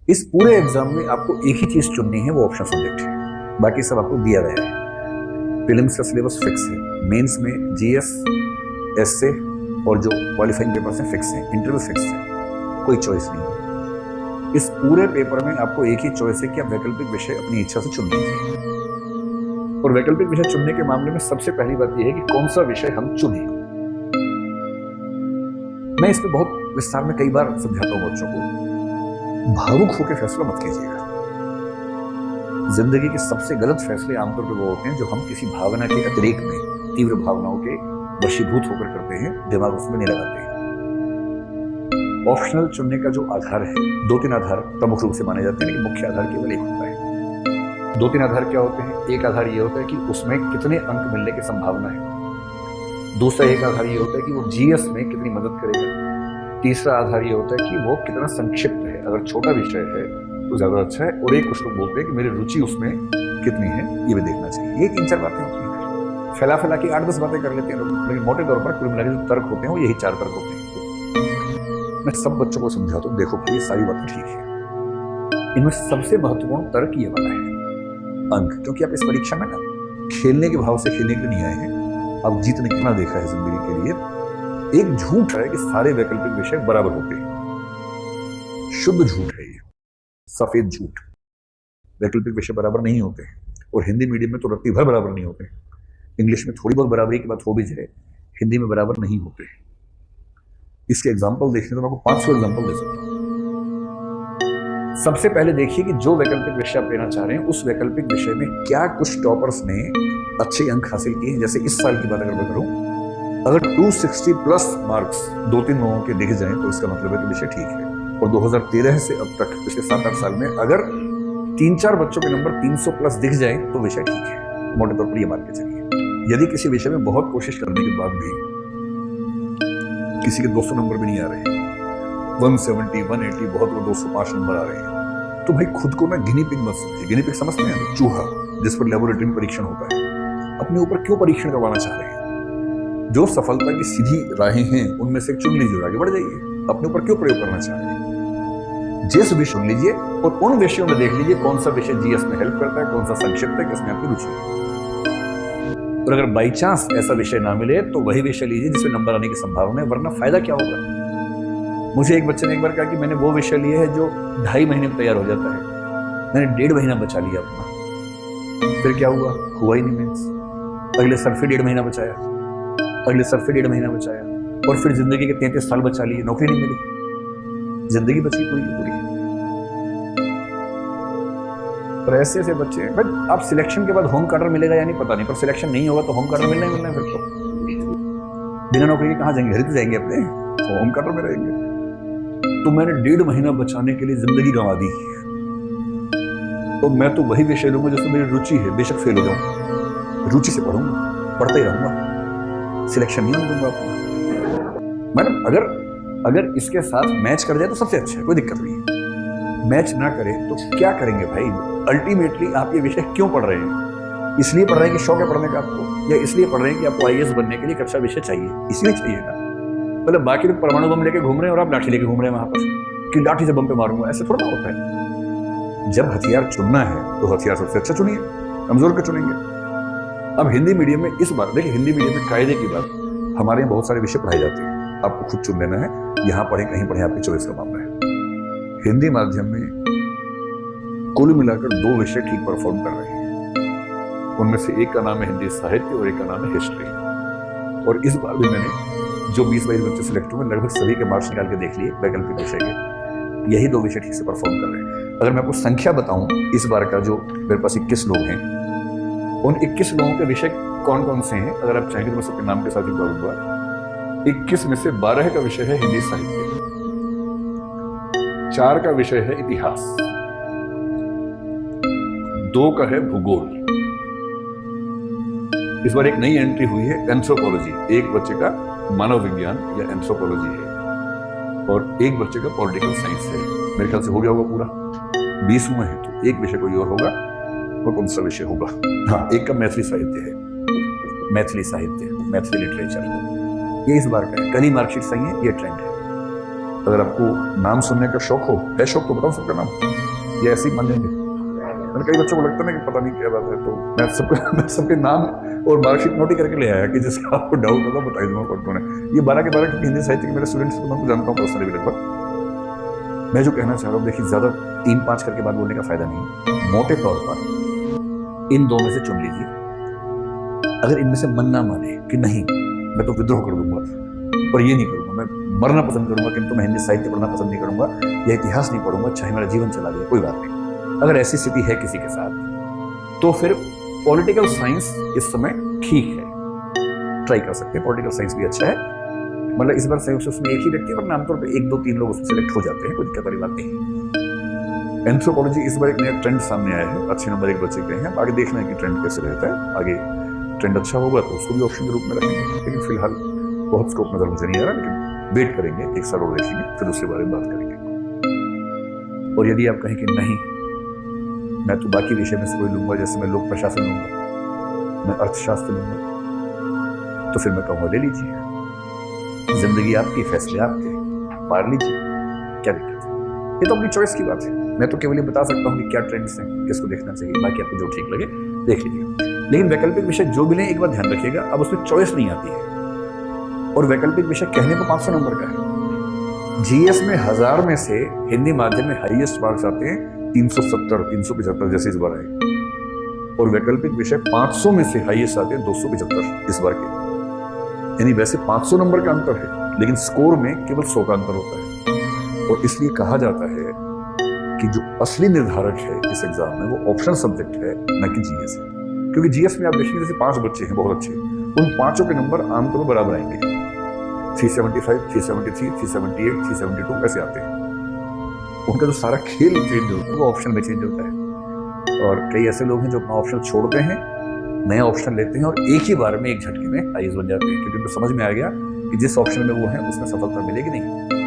इस पूरे एग्जाम में आपको एक ही चीज चुननी है, वो ऑप्शन सब्जेक्ट है, बाकी सब आपको दिया गया है। प्रीलिम्स का सिलेबस फिक्स है, मेंस में जीएस, एसए और जो क्वालिफाइंग पेपर्स हैं फिक्स है, इंटरव्यू फिक्स है, कोई चॉइस नहीं है। इस पूरे पेपर में आपको एक ही चॉइस है कि आप वैकल्पिक विषय अपनी इच्छा से चुन लीजिए। और वैकल्पिक विषय चुनने के मामले में सबसे पहली बात यह है कि कौन सा विषय हम चुने। मैं इस पे बहुत विस्तार में कई बार समझाता हूं बच्चों को, भावुक होकर फैसला मत कीजिएगा। जिंदगी के सबसे गलत फैसले आमतौर पर वो होते हैं जो हम किसी भावना के अतिरेक में, तीव्र भावनाओं के वशीभूत होकर करते हैं, दिमाग उसमें नहीं लगाते हैं। ऑप्शनल चुनने का जो आधार है, 2-3 आधार प्रमुख रूप से माने जाते हैं, लेकिन मुख्य आधार केवल एक होता है। 2-3 आधार क्या होते हैं? एक आधार ये होता है कि उसमें कितने अंक मिलने की संभावना है। दूसरा एक आधार ये होता है कि वो जीएस में कितनी मदद करेगा। तीसरा आधार ये होता है कि वो कितना संक्षिप्त है, अगर छोटा विषय है तो ज्यादा अच्छा है। और एक कुछ लोग बोलते हैं कि मेरी रुचि उसमें कितनी है, ये भी देखना चाहिए। ये 3-4 बातें होती हैं। फैला फैला के 8-10 बातें कर लेते हैं लोग, लेकिन मोटे तौर पर कुल मिला के जो तर्क होते हैं वो यही 4 तर्क होते हैं। मैं सब बच्चों को समझाता हूँ, देखो ये सारी बातें ठीक है, इनमें सबसे महत्वपूर्ण तर्क ये वाला है, अंक। क्योंकि आप इस परीक्षा में ना खेलने के भाव से खेलने के लिए नहीं आए हैं, आप जीतने कितना देखा है जिंदगी के लिए। एक झूठ है कि सारे वैकल्पिक विषय बराबर होते हैं, शुद्ध झूठ है ये, सफेद झूठ। वैकल्पिक विषय बराबर नहीं होते हैं, और हिंदी मीडियम में तो रत्ती भर बराबर नहीं होते। इंग्लिश में थोड़ी बहुत बराबरी की बात हो भी जाए, हिंदी में बराबर नहीं होते। इसके एग्जाम्पल देखने तो मैं आपको 500 एग्जाम्पल दे सकता हूँ। सबसे पहले देखिए कि जो वैकल्पिक विषय आप लेना चाह रहे हैं, उस वैकल्पिक विषय में क्या कुछ टॉपर्स ने अच्छे अंक हासिल किए हैं। जैसे इस साल की बात अगर मैं करूं, अगर 260 प्लस मार्क्स 2-3 लोगों के दिख जाएं तो इसका मतलब है कि विषय ठीक है। और 2013 से अब तक पिछले 7-8 साल में अगर 3-4 बच्चों के नंबर 300 प्लस दिख जाएं तो विषय ठीक है, मोटे तौर पर ये मान के चलिए। यदि किसी विषय में बहुत कोशिश करने के बाद भी किसी के 200 नंबर भी नहीं आ रहे, 170, 180, बहुत वो 205 नंबर आ रहे हैं, तो भाई खुद को ना गिनी पिग मत समझिए। गिनी पिग समझते हैं, चूहा जिस पर लेबोरेटरी में परीक्षण होता है। अपने ऊपर क्यों परीक्षण करवाना चाह रहे हैं? जो सफलता की सीधी राहें हैं उनमें से चुन लीजिए, आगे बढ़ जाइए। अपने ऊपर क्यों प्रयोग करना चाह रहे हैं? जिस भी चुन लीजिए और उन विषयों में देख लीजिए कौन सा विषय जीएस में हेल्प करता है, कौन सा संक्षिप्त है, किसमें आपकी रुचि है। और अगर बाई चांस ऐसा विषय ना मिले तो वही विषय लीजिए जिसमें नंबर आने की संभावना है, वरना फायदा क्या होगा। मुझे एक बच्चे ने एक बार कहा कि मैंने वो विषय लिया है जो 2.5 महीने में तैयार हो जाता है, मैंने 1.5 महीना बचा लिया अपना। फिर क्या हुआ ही नहीं मेंस। अगले सर फिर 1.5 महीना बचाया, अगले सर फिर 1.5 महीना बचाया, और फिर जिंदगी के 33 साल बचा लिए, नौकरी नहीं मिली, जिंदगी बची पूरी। और ऐसे ऐसे बच्चे, बट आप सिलेक्शन के बाद होम कार्डर मिलेगा या नहीं पता नहीं, पर सिलेक्शन नहीं होगा तो होम कार्डर मिलना ही मिलना है। फिर तो बिना नौकरी के कहाँ जाएंगे, घर तो जाएंगे अपने, तो होम कार्डर में रहेंगे। तो मैंने 1.5 महीना बचाने के लिए जिंदगी गंवा दी। तो मैं तो वही विषय लूंगा जिसमें मेरी रुचि है, बेशक फेल हो जाऊं, रुचि से पढ़ूंगा, पढ़ता ही रहूंगा, सिलेक्शन नहीं होने दूंगा आपको। मैडम अगर इसके साथ मैच कर जाए तो सबसे अच्छा है, कोई दिक्कत नहीं है। मैच ना करे तो क्या करेंगे भाई? अल्टीमेटली आप ये विषय क्यों पढ़ रहे हैं? इसलिए पढ़ रहे हैं कि शौक है पढ़ने का आपको, या इसलिए पढ़ रहे हैं कि आपको आईएएस बनने के लिए कक्षा विषय चाहिए? इसलिए चाहिए ना। मतलब बाकी लोग परमाणु बम लेके घूम रहे हैं और आप लाठी लेके घूम रहे हैं वहां पर कि लाठी से बम पे मारूंगा, ऐसे थोड़ा होता है। जब हथियार चुनना है तो हथियार सबसे अच्छा चुनिए, कमजोर के चुनेंगे। अब हिंदी मीडियम में इस बार देखिए, हिंदी मीडियम में कायदे की बात, हमारे यहाँ बहुत सारे विषय पढ़ाए जाते हैं, आपको खुद चुन लेना है, यहाँ पढ़े कहीं पढ़े, आपकी चॉइस का मामला है। हिंदी माध्यम में कुल मिलाकर 2 विषय ठीक परफॉर्म कर रहे हैं। उनमें से एक का नाम है हिंदी साहित्य और एक का नाम है हिस्ट्री। और इस बार भी मैंने जो 20-22 बच्चे सिलेक्ट हुए, लगभग सभी के मार्क्स निकाल के देख लिए वैकल्पिक विषय के, यही 2 विषय ठीक से परफॉर्म कर रहे हैं। अगर मैं आपको संख्या बताऊं इस बार का, जो मेरे पास 21 लोग हैं, उन 21 लोगों के विषय कौन कौन से हैं अगर आप चाहेंगे तो मैं सबके नाम के साथ ही बताऊंगा। 21 में से 12 का विषय है हिंदी साहित्य, 4 का विषय है इतिहास, 2 का है भूगोल। इस बार एक नई एंट्री हुई है एंथ्रोपोलॉजी, एक बच्चे का मानव विज्ञान या एंथ्रोपोलॉजी है, और एक बच्चे का पॉलिटिकल साइंस है। मेरे ख्याल से हो गया होगा पूरा, 20 हुए हैं, तो एक विषय कोई और होगा। और कौन सा विषय होगा? हाँ, एक का मैथिली साहित्य है, मैथिली लिटरेचर, ये इस बार का है। कल ही मार्कशीट सही है, ये ट्रेंड है। अगर आपको नाम सुनने का शौक हो, है शौक तो बताओ सबका नाम, ये ऐसे ही मान लेंगे। मैंने कई बच्चों को लगता है ना कि पता नहीं क्या बात है, तो मैं सबके नाम और मार्कशीट नोट ही करके ले आया कि जिसका आपको डाउट होगा बता दूंगा कौन कौन है। ये 12 के 12 क्योंकि हिंदी साहित्य के मेरे स्टूडेंट्स को मैं जानता हूँ पर्सनली भी लगभग। मैं जो कहना चाह रहा हूँ, देखिए ज्यादा 3-5 करके बात बोलने का फायदा नहीं। मोटे तौर पर इन दो में से चुन लीजिए। अगर इनमें से मन ना माने कि नहीं मैं तो विद्रोह कर दूंगा और ये नहीं करूंगा, मैं मरना पसंद करूंगा, किंतु मैं हिंदी साहित्य पढ़ना पसंद नहीं करूंगा या इतिहास नहीं पढ़ूंगा, चाहे मेरा जीवन चला जाए, कोई बात नहीं। अगर ऐसी स्थिति है किसी के साथ, तो फिर पॉलिटिकल साइंस इस समय ठीक है, ट्राई कर सकते हैं। पॉलिटिकल साइंस भी अच्छा है, मतलब इस बार संयुक्त उसमें एक ही व्यक्ति है, वरना आमतौर पर 1-2-3 लोग उसमें सिलेक्ट हो जाते हैं, कोई दिक्कत वाली बात नहीं। एंथ्रोपोलॉजी इस बार एक नया ट्रेंड सामने आया है, अच्छे नंबर एक बच्चे गए हैं। आगे देखना है कि ट्रेंड कैसे रहता है, आगे ट्रेंड अच्छा होगा तो उसको भी ऑप्शन के रूप में रखेंगे, लेकिन फिलहाल बहुत स्कोप नजर मुझे नहीं आ रहा, लेकिन वेट करेंगे, 1 साल और देखेंगे, फिर उसके बारे में बात करेंगे। और यदि आप कहें कि नहीं मैं तो बाकी विषय में से कोई लूंगा, जैसे मैं लोक प्रशासन लूंगा, मैं अर्थशास्त्र लूंगा, तो फिर मैं कहूँगा ले लीजिए, जिंदगी आपकी, फैसले आपके, पार लीजिए, क्या दिक्कत है। ये तो अपनी चॉइस की बात है। मैं तो केवल ये बता सकता हूँ कि क्या ट्रेंड्स हैं, किसको देखना चाहिए, बाकी आपको जो ठीक लगे देख लीजिए। लेकिन वैकल्पिक विषय जो भी लें, एक बात ध्यान रखिएगा, अब उसमें चॉइस नहीं आती है, और वैकल्पिक विषय कहने को 500 नंबर का है। जीएस में 1000 में से हिंदी माध्यम में हाईएस्ट मार्क्स आते हैं 370, 375 जैसे इस बार आए, और वैकल्पिक विषय 500 में से हाईएस्ट आते हैं 275 इस बार के। यानी वैसे 500 नंबर का अंतर है, लेकिन स्कोर में केवल 100 का अंतर होता है। और इसलिए कहा जाता है कि जो असली निर्धारक है इस एग्जाम में वो ऑप्शनल सब्जेक्ट है, न कि जीएस है। क्योंकि जीएस में आप देखेंगे जैसे 5 बच्चे हैं बहुत अच्छे, उन 5 के नंबर आमतौर पर बराबर आएंगे, 375, 373, 378, 372 ऐसे आते हैं। उनका जो सारा खेल चेंज होता है वो ऑप्शन में चेंज होता है। और कई ऐसे लोग हैं जो अपना ऑप्शन छोड़ते हैं, नया ऑप्शन लेते हैं और एक ही बार में एक झटके में आईएएस बन जाते हैं, क्योंकि उनको समझ में आ गया कि जिस ऑप्शन में वो है उसमें सफलता मिलेगी नहीं।